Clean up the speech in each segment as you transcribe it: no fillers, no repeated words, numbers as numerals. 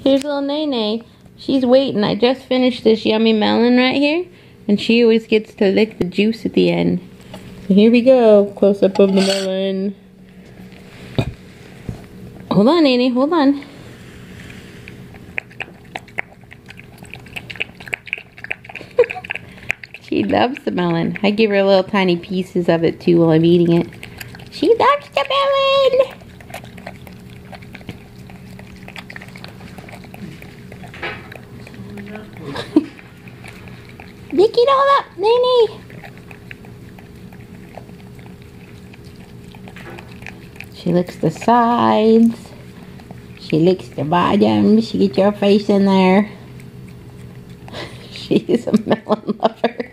Here's little Nene. She's waiting. I just finished this yummy melon right here. And she always gets to lick the juice at the end. So here we go. Close up of the melon. Hold on, Nene. Hold on. She loves the melon. I give her little tiny pieces of it too while I'm eating it. She loves the melon! Lick it all up, Nene! She licks the sides. She licks the bottom. She gets your face in there. She is a melon lover.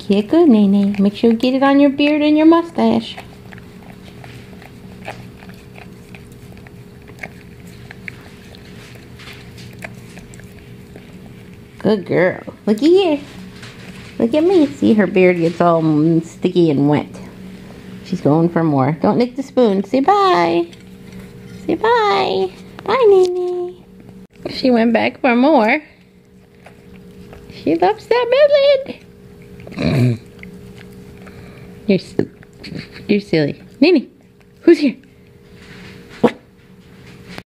Get good, Nene. Make sure you get it on your beard and your mustache. Good girl. Looky here. Look at me. See, her beard gets all sticky and wet. She's going for more. Don't lick the spoon. Say bye. Say bye. Bye, Nene. She went back for more. She loves that melon. You're silly. Nene, who's here?